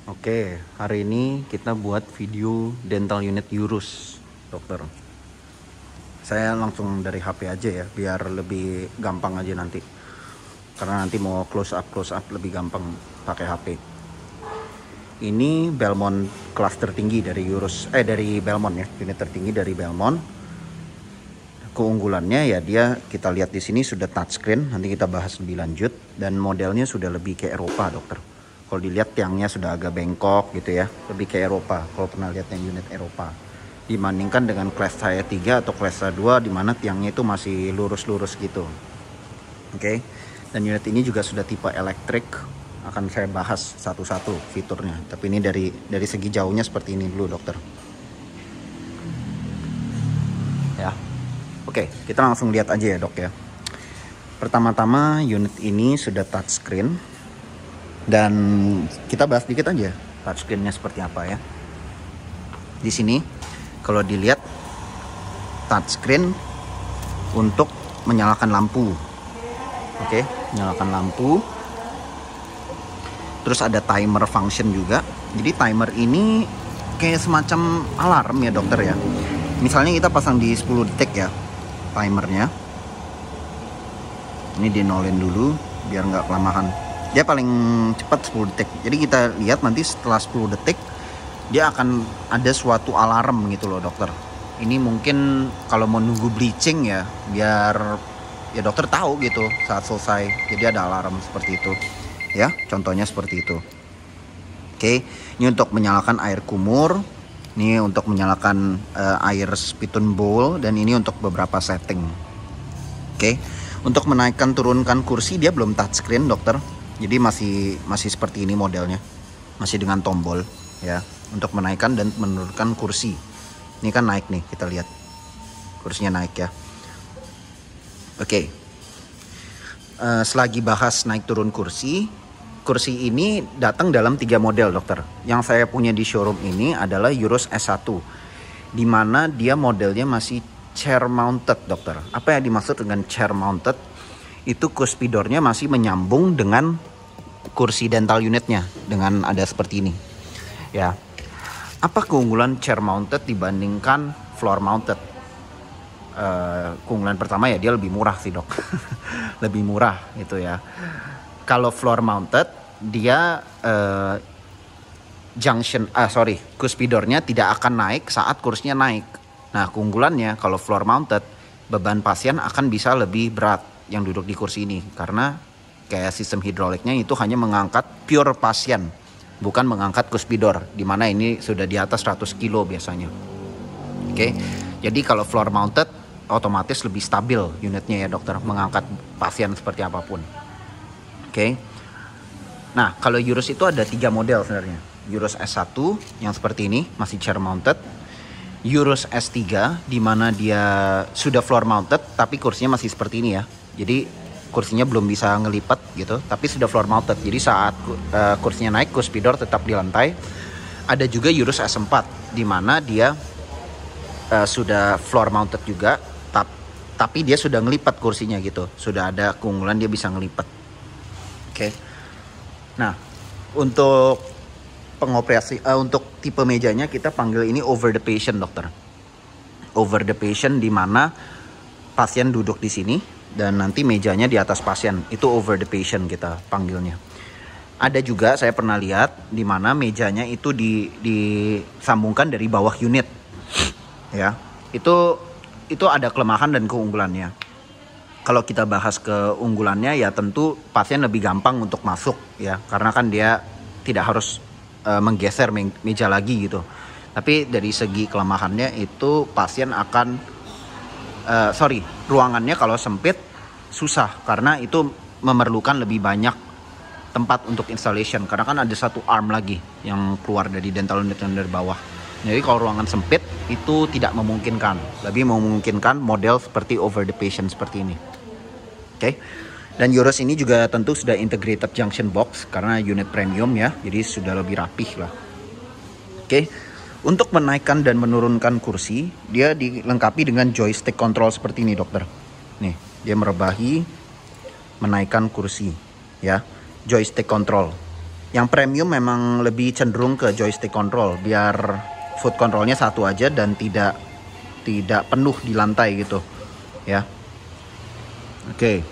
Oke, hari ini kita buat video dental unit Eurus, dokter. Saya langsung dari HP aja ya, biar lebih gampang aja nanti. Karena nanti mau close up lebih gampang pakai HP. Ini Belmont kelas tertinggi dari Eurus, dari Belmont ya, unit tertinggi dari Belmont. Keunggulannya ya kita lihat di sini sudah touchscreen, nanti kita bahas lebih lanjut, dan modelnya sudah lebih kayak Eropa, dokter. Kalau dilihat tiangnya sudah agak bengkok gitu ya, lebih kayak Eropa. Kalau pernah lihat yang unit Eropa, dibandingkan dengan kelas saya 3 atau kelas saya 2 di mana tiangnya itu masih lurus-lurus gitu. Oke. Dan unit ini juga sudah tipe elektrik. Akan saya bahas satu-satu fiturnya. Tapi ini dari segi jauhnya seperti ini dulu, dokter. Ya. Oke, kita langsung lihat aja ya, dok ya. Pertama-tama unit ini sudah touchscreen. Dan kita bahas dikit aja touchscreen-nya seperti apa ya. Di sini kalau dilihat touchscreen untuk menyalakan lampu. Oke, menyalakan lampu. Terus ada timer function juga. Jadi timer ini kayak semacam alarm ya, dokter ya. Misalnya kita pasang di 10 detik ya timernya. Ini dinolin dulu biar nggak kelamaan. Dia paling cepat 10 detik. Jadi kita lihat nanti setelah 10 detik dia akan ada suatu alarm gitu loh, dokter. Ini mungkin kalau mau nunggu bleaching ya, biar ya dokter tahu gitu saat selesai. Jadi ada alarm seperti itu. Ya, contohnya seperti itu. Oke, ini untuk menyalakan air kumur, ini untuk menyalakan air spittoon bowl, dan ini untuk beberapa setting. Oke. Untuk menaikkan turunkan kursi dia belum touchscreen, dokter. Jadi masih seperti ini modelnya, masih dengan tombol ya untuk menaikkan dan menurunkan kursi. Ini kan naik nih, kita lihat kursinya naik ya. Oke. Selagi bahas naik turun kursi ini datang dalam 3 model, dokter. Yang saya punya di showroom ini adalah Eurus S1, di mana dia modelnya masih chair mounted, dokter. Apa yang dimaksud dengan chair mounted? Itu cuspidornya masih menyambung dengan kursi dental unitnya dengan ada seperti ini ya. Apa keunggulan chair mounted dibandingkan floor mounted? Keunggulan pertama ya dia lebih murah sih, dok. Lebih murah gitu ya. Kalau floor mounted dia cuspidornya tidak akan naik saat kursinya naik. Nah, keunggulannya kalau floor mounted, beban pasien akan bisa lebih berat yang duduk di kursi ini, karena kayak sistem hidroliknya itu hanya mengangkat pure pasien, bukan mengangkat cuspidor, dimana ini sudah di atas 100 kilo biasanya. Oke, jadi kalau floor mounted otomatis lebih stabil unitnya ya, dokter, mengangkat pasien seperti apapun. Oke. Nah, kalau Eurus itu ada 3 model sebenarnya. Eurus S1 yang seperti ini masih chair mounted. Eurus S3 di mana dia sudah floor mounted tapi kursinya masih seperti ini ya. Jadi kursinya belum bisa ngelipat gitu, tapi sudah floor mounted. Jadi saat kursinya naik, cuspidor tetap di lantai. Ada juga Eurus S4 di mana dia sudah floor mounted juga, tapi dia sudah ngelipat kursinya gitu. Sudah ada keunggulan dia bisa ngelipat. Oke. Nah, untuk pengoperasi untuk tipe mejanya kita panggil ini over the patient, dokter. Over the patient di mana pasien duduk di sini dan nanti mejanya di atas pasien, itu over the patient kita panggilnya. Ada juga saya pernah lihat di mana mejanya itu disambungkan dari bawah unit. Ya. Itu ada kelemahan dan keunggulannya. Kalau kita bahas keunggulannya ya tentu pasien lebih gampang untuk masuk ya, karena kan dia tidak harus menggeser meja lagi gitu. Tapi dari segi kelemahannya itu pasien akan ruangannya kalau sempit susah, karena itu memerlukan lebih banyak tempat untuk installation, karena kan ada satu arm lagi yang keluar dari dental unit yang dari bawah. Jadi kalau ruangan sempit itu tidak memungkinkan, lebih memungkinkan model seperti over the patient seperti ini. Oke. Dan Eurus ini juga tentu sudah integrated junction box karena unit premium ya, jadi sudah lebih rapih lah. Oke. Untuk menaikkan dan menurunkan kursi, dia dilengkapi dengan joystick control seperti ini, dokter. Nih, dia merebahi, menaikkan kursi, ya, joystick control. Yang premium memang lebih cenderung ke joystick control, biar foot controlnya satu aja dan tidak penuh di lantai gitu ya. Oke.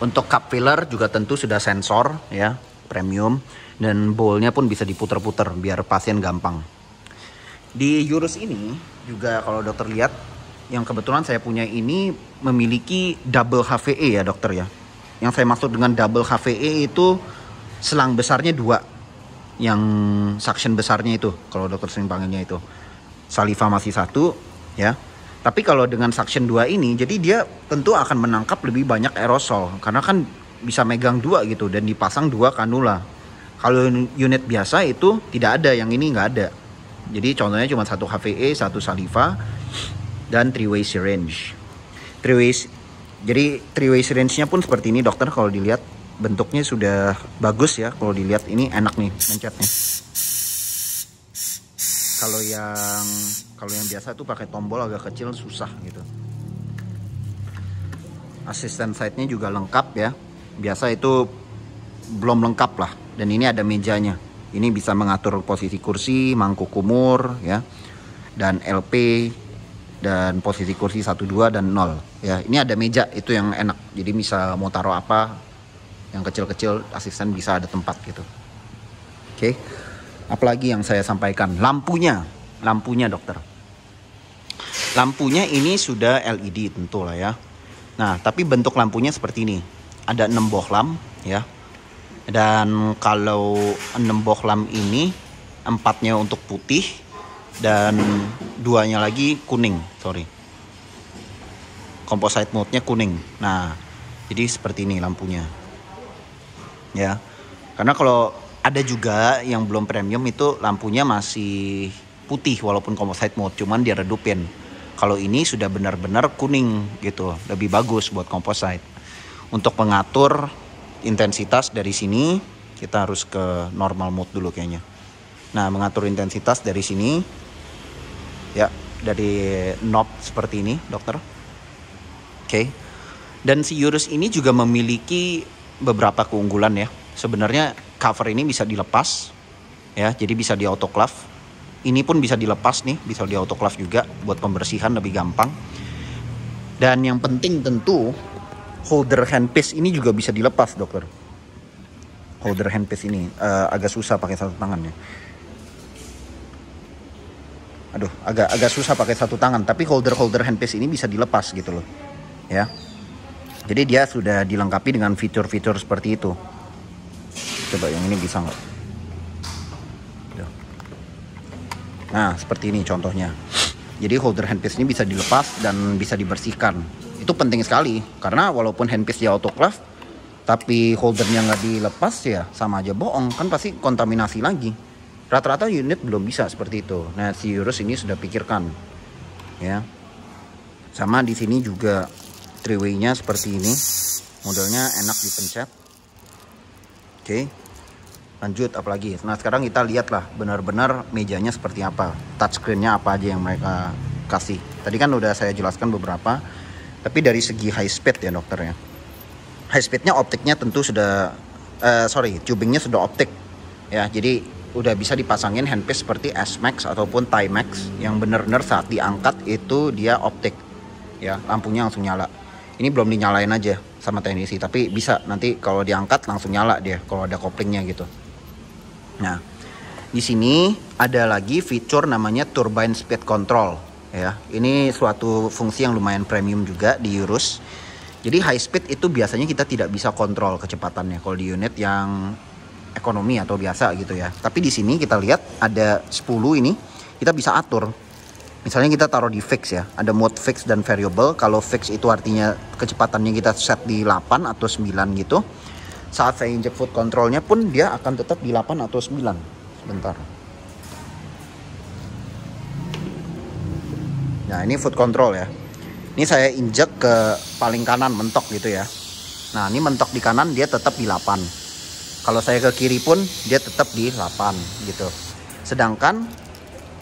Untuk cup filler juga tentu sudah sensor ya, premium, dan bowlnya pun bisa diputer-puter biar pasien gampang. Di Eurus ini juga kalau dokter lihat, yang kebetulan saya punya ini memiliki double HVE ya dokter ya. Yang saya maksud dengan double HVE itu selang besarnya 2, yang suction besarnya itu, kalau dokter sering panggilnya itu. Saliva masih 1 ya. Tapi kalau dengan suction 2 ini, jadi dia tentu akan menangkap lebih banyak aerosol, karena kan bisa megang 2 gitu dan dipasang 2 kanula. Kalau unit biasa itu tidak ada, yang ini nggak ada. Jadi contohnya cuma 1 HVE, 1 saliva, dan 3-way syringe. Jadi 3-way syringe-nya pun seperti ini dokter, kalau dilihat bentuknya sudah bagus ya, kalau dilihat ini enak nih mencetnya. Kalau yang biasa tuh pakai tombol agak kecil susah gitu. Assistant side-nya juga lengkap ya. Biasa itu belum lengkap lah. Dan ini ada mejanya. Ini bisa mengatur posisi kursi, mangkuk kumur ya. Dan LP dan posisi kursi 1, 2 dan 0 ya. Ini ada meja, itu yang enak. Jadi bisa mau taruh apa yang kecil-kecil, asisten bisa ada tempat gitu. Oke. Apalagi yang saya sampaikan, lampunya dokter. Lampunya ini sudah LED tentu lah ya. Nah, tapi bentuk lampunya seperti ini. Ada 6 bohlam ya. Dan kalau 6 bohlam ini 4-nya untuk putih dan 2-nya lagi kuning, composite mode-nya kuning. Nah, jadi seperti ini lampunya. Ya. Karena kalau ada juga yang belum premium itu lampunya masih putih walaupun composite mode, cuman dia redupin. Kalau ini sudah benar-benar kuning gitu, lebih bagus buat composite. Untuk mengatur intensitas dari sini, kita harus ke normal mode dulu kayaknya. Nah, mengatur intensitas dari sini, ya dari knob seperti ini, dokter. Oke. Dan si Eurus ini juga memiliki beberapa keunggulan ya. Sebenarnya cover ini bisa dilepas, ya, jadi bisa di autoclave. Ini pun bisa dilepas nih, bisa di autoclave juga buat pembersihan lebih gampang. Dan yang penting tentu holder handpiece ini juga bisa dilepas dokter. Holder handpiece ini agak susah pakai satu tangan ya. Aduh, agak susah pakai satu tangan. Tapi holder handpiece ini bisa dilepas gitu loh, ya. Jadi dia sudah dilengkapi dengan fitur-fitur seperti itu. Coba yang ini bisa nggak? Nah, seperti ini contohnya. Jadi holder handpiece ini bisa dilepas dan bisa dibersihkan. Itu penting sekali, karena walaupun handpiece di autoclave, tapi holdernya nggak dilepas ya sama aja bohong, kan pasti kontaminasi lagi. Rata-rata unit belum bisa seperti itu. Nah, si Eurus ini sudah pikirkan, ya. Sama di sini juga 3-way-nya seperti ini, modelnya enak dipencet. Oke. Lanjut apalagi. Nah, sekarang kita lihatlah benar-benar mejanya seperti apa, touchscreen-nya apa aja yang mereka kasih. Tadi kan udah saya jelaskan beberapa, tapi dari segi high speed ya dokter ya. High speednya optiknya tentu sudah, tubingnya sudah optik ya. Jadi udah bisa dipasangin handpiece seperti S-Max ataupun Timex yang benar-benar saat diangkat itu dia optik ya, lampunya langsung nyala. Ini belum dinyalain aja sama teknisi, tapi bisa nanti kalau diangkat langsung nyala dia kalau ada koplingnya gitu. Nah, di sini ada lagi fitur namanya turbine speed control ya. Ini suatu fungsi yang lumayan premium juga di Eurus. Jadi high speed itu biasanya kita tidak bisa kontrol kecepatannya kalau di unit yang ekonomi atau biasa gitu ya. Tapi di sini kita lihat ada 10 ini kita bisa atur. Misalnya kita taruh di fix ya. Ada mode fix dan variable. Kalau fix itu artinya kecepatannya kita set di 8 atau 9 gitu. Saat saya injek foot controlnya pun dia akan tetap di 8 atau 9. Sebentar. Nah, ini foot control ya. Ini saya injek ke paling kanan mentok gitu ya. Nah, ini mentok di kanan dia tetap di 8. Kalau saya ke kiri pun dia tetap di 8 gitu. Sedangkan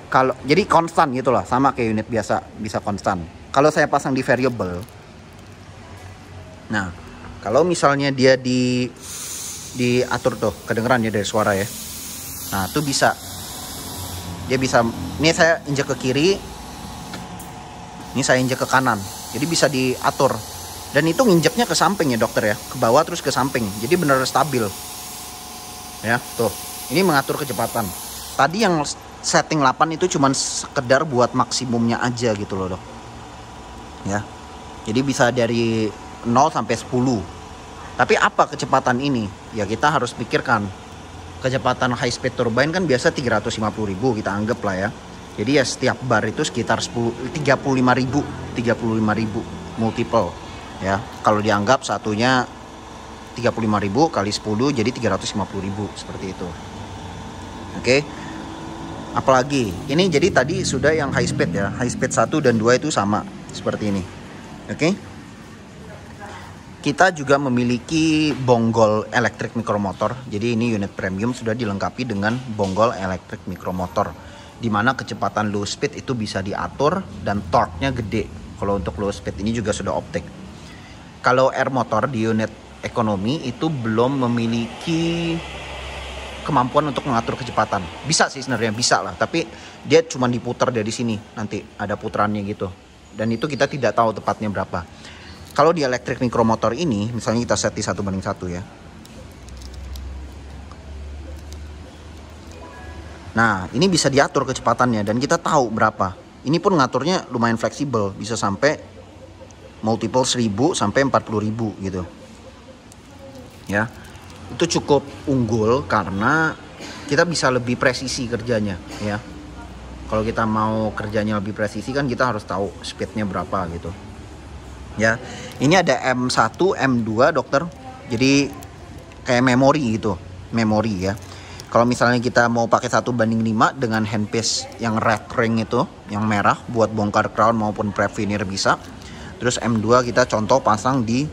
kalau jadi konstan gitu lah, sama kayak unit biasa, bisa konstan. Kalau saya pasang di variable. Nah, kalau misalnya dia di diatur tuh, kedengeran ya dari suara ya. Nah tuh bisa, dia bisa, ini saya injek ke kiri, ini saya injek ke kanan, jadi bisa diatur. Dan itu nginjeknya ke samping ya dokter ya, ke bawah terus ke samping, jadi bener stabil ya. Tuh ini mengatur kecepatan. Tadi yang setting 8 itu cuman sekedar buat maksimumnya aja gitu loh dok ya. Jadi bisa dari 0 sampai 10. Tapi apa kecepatan ini? Ya kita harus pikirkan. Kecepatan high speed turbine kan biasa 350.000 kita anggap lah ya. Jadi ya setiap bar itu sekitar 35.000 multiple ya. Kalau dianggap satunya 35.000 kali 10 jadi 350.000 seperti itu. Oke. Apalagi ini jadi tadi sudah yang high speed ya. High speed 1 dan 2 itu sama seperti ini. Oke. Kita juga memiliki bonggol elektrik mikromotor. Jadi ini unit premium sudah dilengkapi dengan bonggol elektrik mikromotor, di mana kecepatan low speed itu bisa diatur dan torque-nya gede. Kalau untuk low speed ini juga sudah optik. Kalau air motor di unit ekonomi itu belum memiliki kemampuan untuk mengatur kecepatan. Bisa sih sebenarnya, bisa lah, tapi dia cuma diputar dari sini, nanti ada putarannya gitu. Dan itu kita tidak tahu tepatnya berapa. Kalau di elektrik mikromotor ini, misalnya kita set di 1:1 ya. Nah, ini bisa diatur kecepatannya dan kita tahu berapa. Ini pun ngaturnya lumayan fleksibel, bisa sampai multiple 1000 sampai 40.000 gitu. Ya. Itu cukup unggul karena kita bisa lebih presisi kerjanya ya. Kalau kita mau kerjanya lebih presisi kan kita harus tahu speednya berapa gitu. Ya, ini ada M1, M2 dokter. Jadi kayak memori gitu, memori ya. Kalau misalnya kita mau pakai 1:5 dengan handpiece yang red ring itu, yang merah buat bongkar crown maupun prep veneer bisa. Terus M2 kita contoh pasang di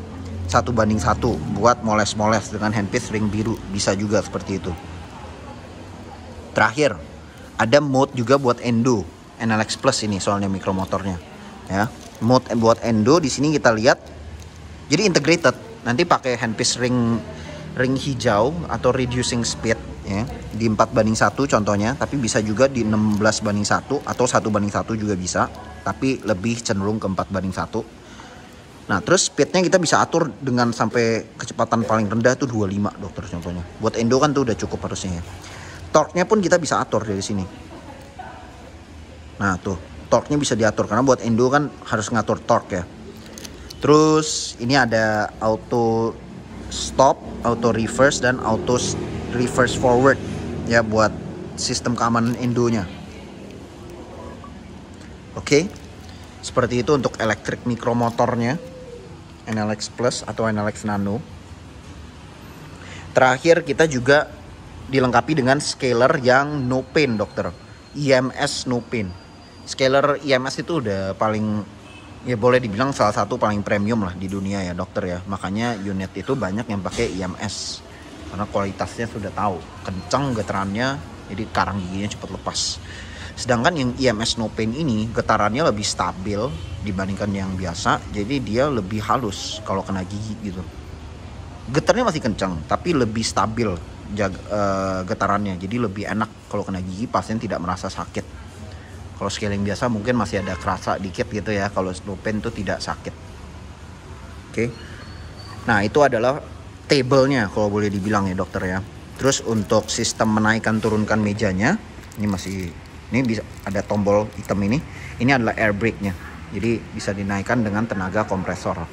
1:1 buat moles-moles dengan handpiece ring biru, bisa juga seperti itu. Terakhir, ada mode juga buat endo, NLX Plus ini soalnya mikromotornya ya. Mode buat endo di sini kita lihat jadi integrated, nanti pakai handpiece ring hijau atau reducing speed ya di 4:1 contohnya, tapi bisa juga di 16:1 atau 1:1 juga bisa, tapi lebih cenderung ke 4:1. Nah terus speednya kita bisa atur dengan sampai kecepatan paling rendah tuh 25 dokter contohnya. Buat endo kan tuh udah cukup harusnya ya. Torque-nya pun kita bisa atur dari sini. Nah tuh torque-nya bisa diatur karena buat endo kan harus ngatur torque ya. Terus ini ada auto stop, auto reverse dan auto reverse forward ya buat sistem keamanan endonya. Oke. Seperti itu untuk elektrik mikromotornya NLX Plus atau NLX Nano. Terakhir kita juga dilengkapi dengan scaler yang no pain dokter, EMS no pain. Scaler EMS itu udah paling, ya boleh dibilang salah satu paling premium lah di dunia ya dokter ya. Makanya unit itu banyak yang pakai EMS karena kualitasnya sudah tahu, kencang getarannya, jadi karang giginya cepat lepas. Sedangkan yang EMS no pain ini getarannya lebih stabil dibandingkan yang biasa, jadi dia lebih halus kalau kena gigi gitu. Getarnya masih kencang tapi lebih stabil getarannya, jadi lebih enak kalau kena gigi, pasien tidak merasa sakit. Kalau scaling biasa mungkin masih ada kerasa dikit gitu ya, kalau no pain itu tidak sakit. Oke. Nah itu adalah table-nya kalau boleh dibilang ya dokter ya. Terus untuk sistem menaikkan turunkan mejanya, ini bisa ada tombol hitam ini adalah air brake-nya. Jadi bisa dinaikkan dengan tenaga kompresor.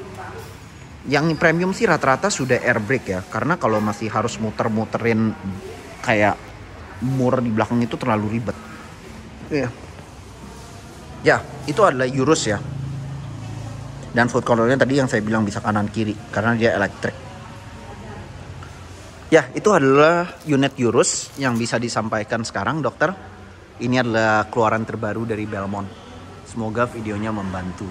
Yang premium sih rata-rata sudah air brake ya, karena kalau masih harus muter-muterin kayak mur di belakang itu terlalu ribet. Iya. Ya, itu adalah Urus ya. Dan foot controlnya tadi yang saya bilang bisa kanan kiri karena dia elektrik. Ya, itu adalah unit Urus yang bisa disampaikan sekarang dokter. Ini adalah keluaran terbaru dari Belmont. Semoga videonya membantu.